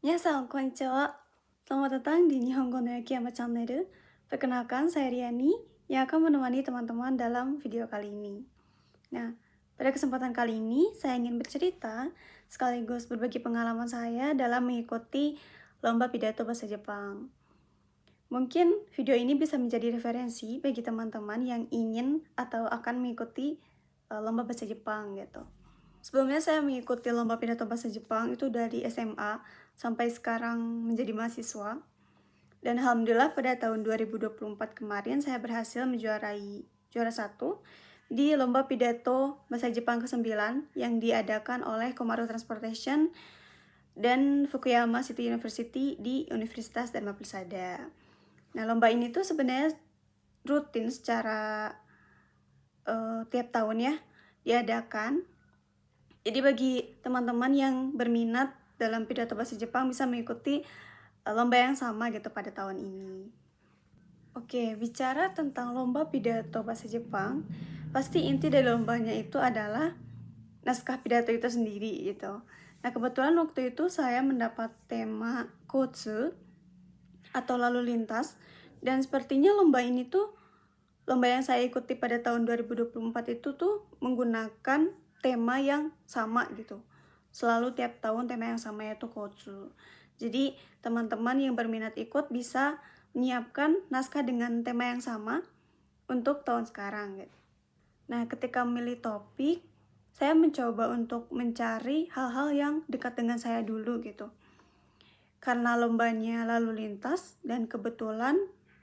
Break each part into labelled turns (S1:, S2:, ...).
S1: Minasan, konnichiwa. Selamat datang di Nihongo no Yukiyama Channel. Perkenalkan, saya Riani yang akan menemani teman-teman dalam video kali ini. Nah, pada kesempatan kali ini, saya ingin bercerita sekaligus berbagi pengalaman saya dalam mengikuti lomba pidato bahasa Jepang. Mungkin video ini bisa menjadi referensi bagi teman-teman yang ingin atau akan mengikuti lomba bahasa Jepang gitu. Sebelumnya saya mengikuti lomba pidato bahasa Jepang itu dari SMA sampai sekarang menjadi mahasiswa. Dan alhamdulillah pada tahun 2024 kemarin saya berhasil menjuarai juara 1 di lomba pidato bahasa Jepang ke-9 yang diadakan oleh Komaru Transportation dan Fukuyama City University di Universitas Dharma Persada. Nah, lomba ini tuh sebenarnya rutin secara tiap tahun ya diadakan. Jadi bagi teman-teman yang berminat dalam pidato bahasa Jepang bisa mengikuti lomba yang sama gitu pada tahun ini. Oke, bicara tentang lomba pidato bahasa Jepang, pasti inti dari lombanya itu adalah naskah pidato itu sendiri gitu. Nah, kebetulan waktu itu saya mendapat tema kotsu atau lalu lintas, dan sepertinya lomba ini tuh, lomba yang saya ikuti pada tahun 2024 itu tuh menggunakan tema yang sama gitu. Selalu tiap tahun tema yang sama yaitu kotsu. Jadi teman-teman yang berminat ikut bisa menyiapkan naskah dengan tema yang sama untuk tahun sekarang gitu. Nah, ketika memilih topik, saya mencoba untuk mencari hal-hal yang dekat dengan saya dulu gitu. Karena lombanya lalu lintas dan kebetulan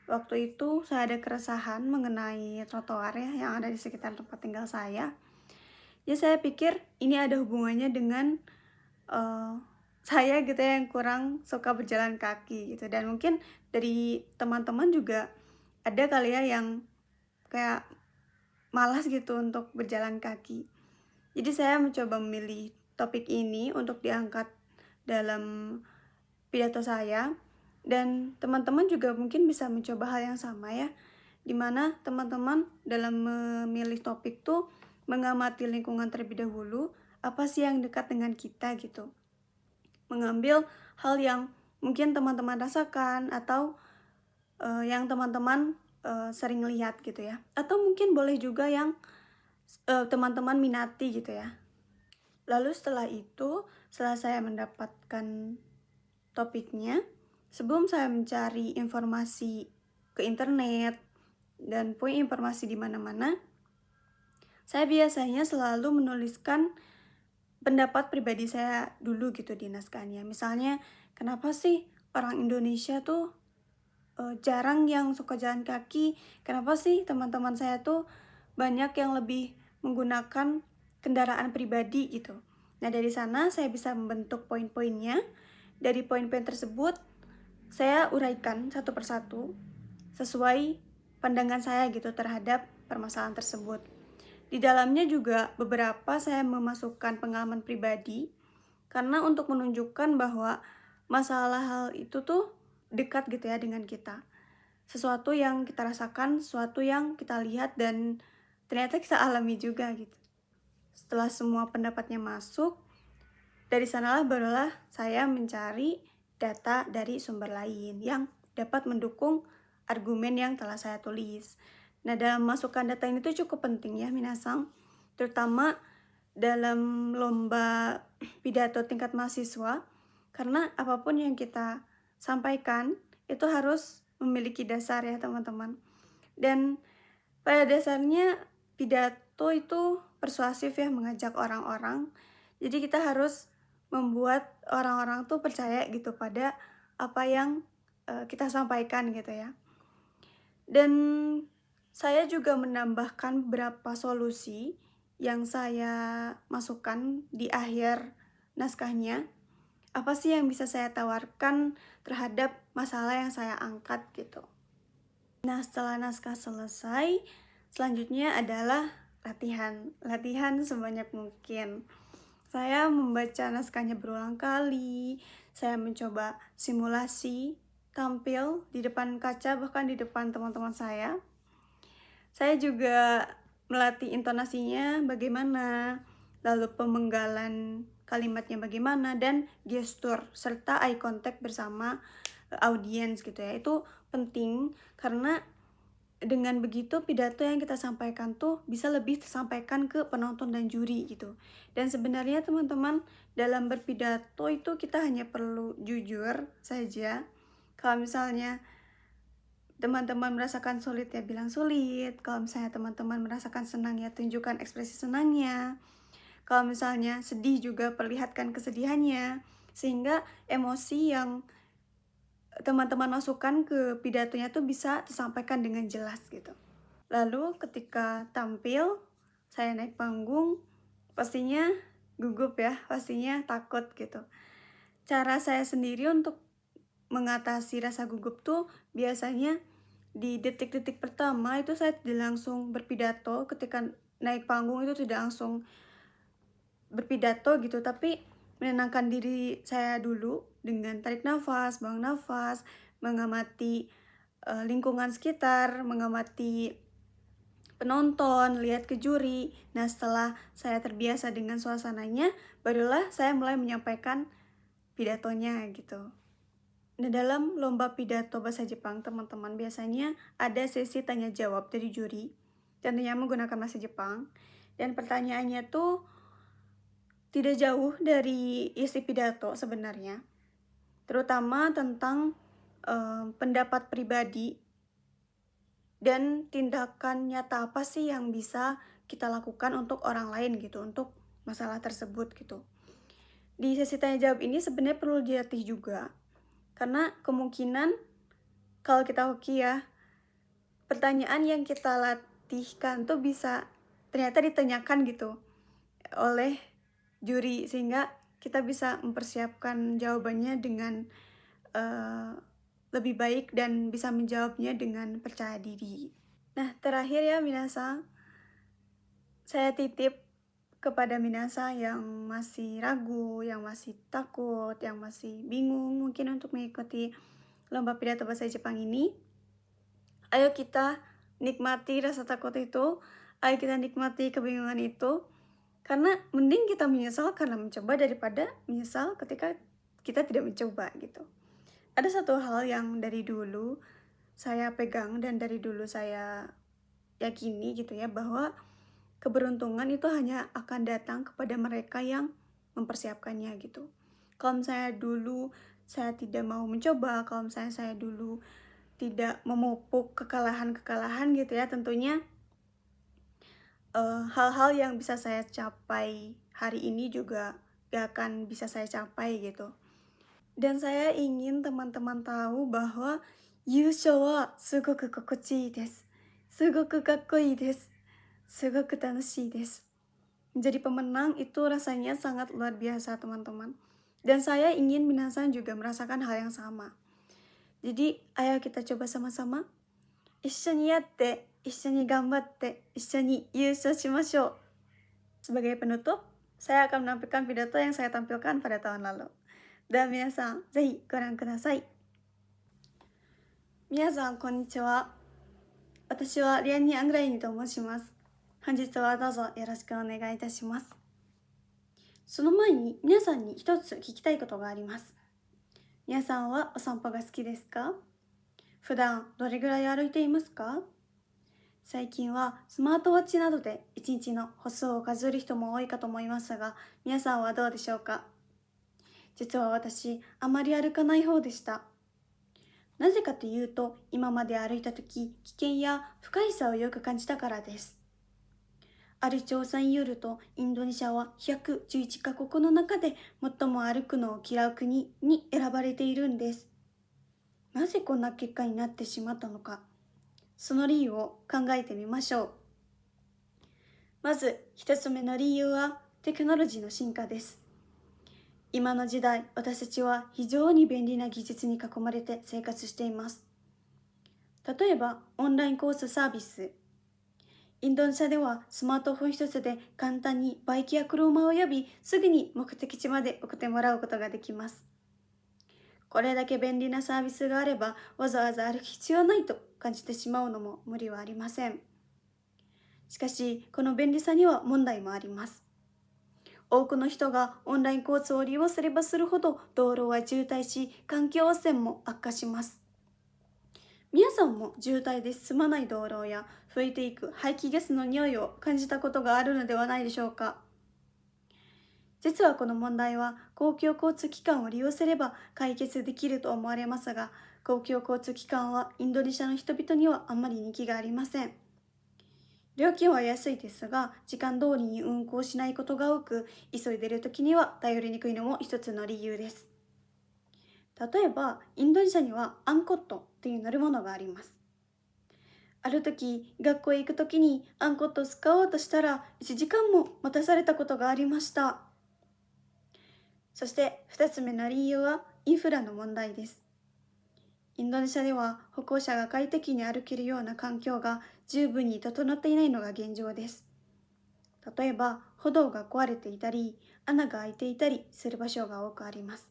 S1: waktu itu saya ada keresahan mengenai trotoar ya yang ada di sekitar tempat tinggal saya. Jadi saya pikir ini ada hubungannya dengan saya gitu ya yang kurang suka berjalan kaki gitu, dan mungkin dari teman-teman juga ada kali ya yang kayak malas gitu untuk berjalan kaki. Jadi saya mencoba memilih topik ini untuk diangkat dalam pidato saya, dan teman-teman juga mungkin bisa mencoba hal yang sama ya, dimana teman-teman dalam memilih topik tuh mengamati lingkungan terlebih dahulu, apa sih yang dekat dengan kita gitu, mengambil hal yang mungkin teman-teman rasakan atau yang teman-teman sering lihat gitu ya, atau mungkin boleh juga yang teman-teman minati gitu ya. Lalu setelah itu, setelah saya mendapatkan topiknya, sebelum saya mencari informasi ke internet dan punya informasi di mana-mana, saya biasanya selalu menuliskan pendapat pribadi saya dulu gitu di naskahnya. Misalnya, kenapa sih orang Indonesia tuh jarang yang suka jalan kaki? Kenapa sih teman-teman saya tuh banyak yang lebih menggunakan kendaraan pribadi gitu? Nah, dari sana saya bisa membentuk poin-poinnya. Dari poin-poin tersebut, saya uraikan satu persatu sesuai pandangan saya gitu terhadap permasalahan tersebut. Di dalamnya juga beberapa saya memasukkan pengalaman pribadi, karena untuk menunjukkan bahwa masalah hal itu tuh dekat gitu ya dengan kita. Sesuatu yang kita rasakan, sesuatu yang kita lihat dan ternyata kita alami juga gitu. Setelah semua pendapatnya masuk, dari sanalah barulah saya mencari data dari sumber lain yang dapat mendukung argumen yang telah saya tulis. Nah, dalam masukkan data ini tuh cukup penting ya minasang, terutama dalam lomba pidato tingkat mahasiswa, karena apapun yang kita sampaikan itu harus memiliki dasar ya teman-teman. Dan pada dasarnya pidato itu persuasif ya, mengajak orang-orang. Jadi kita harus membuat orang-orang tuh percaya gitu pada apa yang kita sampaikan gitu ya. Dan saya juga menambahkan beberapa solusi yang saya masukkan di akhir naskahnya. Apa sih yang bisa saya tawarkan terhadap masalah yang saya angkat gitu. Nah, setelah naskah selesai, selanjutnya adalah latihan. Latihan sebanyak mungkin. Saya membaca naskahnya berulang kali, saya mencoba simulasi, tampil di depan kaca, bahkan di depan teman-teman saya. Saya juga melatih intonasinya bagaimana, lalu pemenggalan kalimatnya bagaimana, dan gestur serta eye contact bersama audiens gitu ya. Itu penting karena dengan begitu pidato yang kita sampaikan tuh bisa lebih tersampaikan ke penonton dan juri gitu. Dan sebenarnya teman-teman, dalam berpidato itu kita hanya perlu jujur saja. Kalau misalnya teman-teman merasakan sulit ya bilang sulit, kalau misalnya teman-teman merasakan senang ya tunjukkan ekspresi senangnya, kalau misalnya sedih juga perlihatkan kesedihannya, sehingga emosi yang teman-teman masukkan ke pidatonya tuh bisa tersampaikan dengan jelas gitu. Lalu ketika tampil, saya naik panggung, pastinya gugup ya, pastinya takut gitu. Cara saya sendiri untuk mengatasi rasa gugup tuh biasanya di detik-detik pertama itu saya tidak langsung berpidato, ketika naik panggung itu tidak langsung berpidato gitu, tapi menenangkan diri saya dulu dengan tarik nafas, buang nafas, mengamati lingkungan sekitar, mengamati penonton, lihat ke juri. Nah, setelah saya terbiasa dengan suasananya, barulah saya mulai menyampaikan pidatonya gitu. Nah, dalam lomba pidato bahasa Jepang, teman-teman, biasanya ada sesi tanya jawab dari juri, tentunya menggunakan bahasa Jepang. Dan pertanyaannya tuh tidak jauh dari isi pidato sebenarnya, terutama tentang pendapat pribadi dan tindakan nyata apa sih yang bisa kita lakukan untuk orang lain gitu, untuk masalah tersebut gitu. Di sesi tanya jawab ini sebenarnya perlu dilatih juga, karena kemungkinan kalau kita hoki ya, pertanyaan yang kita latihkan tuh bisa ternyata ditanyakan gitu oleh juri, sehingga kita bisa mempersiapkan jawabannya dengan lebih baik dan bisa menjawabnya dengan percaya diri. Nah, terakhir ya minasang, saya titip kepada minasang yang masih ragu, yang masih takut, yang masih bingung mungkin untuk mengikuti lomba pidato bahasa Jepang ini. Ayo kita nikmati rasa takut itu, ayo kita nikmati kebingungan itu, karena mending kita menyesal karena mencoba daripada menyesal ketika kita tidak mencoba gitu. Ada satu hal yang dari dulu saya pegang dan dari dulu saya yakini gitu ya, bahwa keberuntungan itu hanya akan datang kepada mereka yang mempersiapkannya gitu. Kalau misalnya dulu saya tidak mau mencoba, kalau misalnya saya dulu tidak memupuk kekalahan-kekalahan gitu ya, tentunya hal-hal yang bisa saya capai hari ini juga gak akan bisa saya capai gitu. Dan saya ingin teman-teman tahu bahwa yusho wa sugoku kokochii desu, sugoku kakkoi desu, sugoku tanoshii desu. Menjadi pemenang itu rasanya sangat luar biasa teman-teman. Dan saya ingin minasang juga merasakan hal yang sama. Jadi ayo kita coba sama-sama. Issho ni yatte, issho ni ganbatte, issho ni yūshou shimashou. Sebagai penutup, saya akan menampilkan pidato yang saya tampilkan pada tahun lalu. Dan minasang, zehi goran kudasai. Minasang, konnichiwa. Watashi wa Riani Angraini to moshimasu. 本日はどうぞよろしくお願いいたします。その前に皆さんに一つ聞きたいことがあります。皆さんはお散歩が好きですか？普段どれぐらい歩いていますか？最近はスマートウォッチなどで一日の歩数を数える人も多いかと思いますが、皆さんはどうでしょうか？実は私、あまり歩かない方でした。なぜかというと、今まで歩いたとき、危険や不快さをよく感じたからです。ある調査によると、インドネシアは111カ国の中で最も歩くのを嫌う国に選ばれているんです。なぜこんな結果になってしまったのか、その理由を考えてみましょう。まず一つ目の理由はテクノロジーの進化です。今の時代、私たちは非常に便利な技術に囲まれて生活しています。例えば、オンラインコースサービス。インドネシアではスマートフォン一つで簡単にバイクや車を呼び、すぐに目的地まで送ってもらうことができます。これだけ便利なサービスがあれば、わざわざ歩く必要はないと感じてしまうのも無理はありません。しかし、この便利さには問題もあります。多くの人がオンライン交通を利用すればするほど道路は渋滞し、環境汚染も悪化します。皆さんも渋滞で進まない道路や増えていく排気ガスの匂いを感じたことがあるのではないでしょうか。実はこの問題は公共交通機関を利用すれば解決できると思われますが、公共交通機関はインドネシアの人々にはあまり人気がありません。料金は安いですが、時間通りに運行しないことが多く、急いでいる時には頼りにくいのも一つの理由です。例えば、インドネシアにはアンコットという乗り物があります。ある時、学校へ行く時にアンコットを使おうとしたら、1時間も待たされたことがありました。そして2つ目の理由はインフラの問題です。インドネシアでは歩行者が快適に歩けるような環境が十分に整っていないのが現状です。例えば歩道が壊れていたり、穴が開いていたりする場所が多くあります。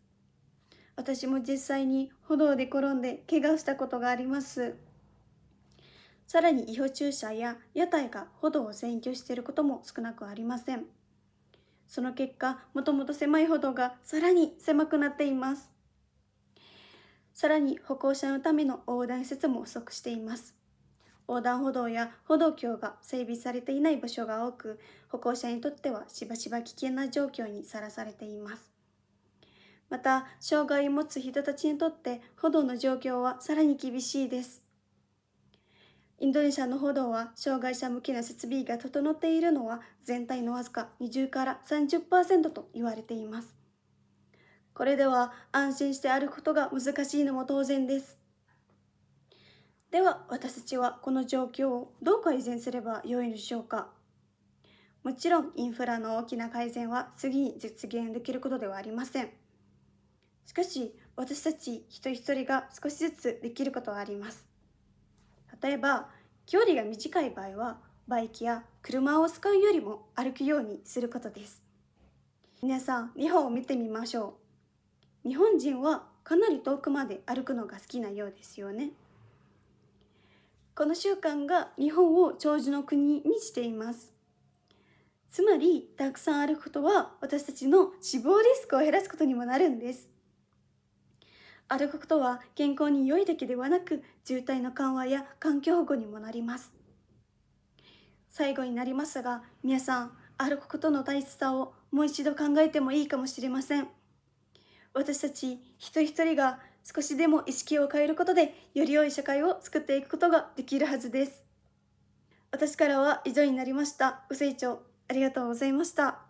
S1: 私も実際に歩道で転んで怪我をしたことがあります。さらに違法駐車や屋台が歩道を占拠していることも少なくありません。その結果、もともと狭い歩道がさらに狭くなっています。さらに歩行者のための横断施設も不足しています。横断歩道や歩道橋が整備されていない場所が多く、歩行者にとってはしばしば危険な状況にさらされています。また、障害を持つ人たちにとって歩道の状況はさらに厳しいです。インドネシアの歩道は障害者向けの設備が整っているのは全体のわずか20から30%と言われています。これでは安心して歩くことが難しいのも当然です。では私たちはこの状況をどう改善すればよいのでしょうか。もちろんインフラの大きな改善はすぐに実現できることではありません。しかし私たち一人一人が少しずつできることはあります。例えば距離が短い場合はバイクや車を使うよりも歩くようにすることです。皆さん日本を見てみましょう。日本人はかなり遠くまで歩くのが好きなようですよね。この習慣が日本を長寿の国にしています。つまり、たくさん歩くことは私たちの死亡リスクを減らすことにもなるんです。歩くことは健康に良いだけではなく、渋滞の緩和や環境保護にもなります。最後になりますが、皆さん、歩くことの大切さをもう一度考えてもいいかもしれません。私たち一人一人が少しでも意識を変えることで、より良い社会を作っていくことができるはずです。私からは以上になりました。ご清聴ありがとうございました。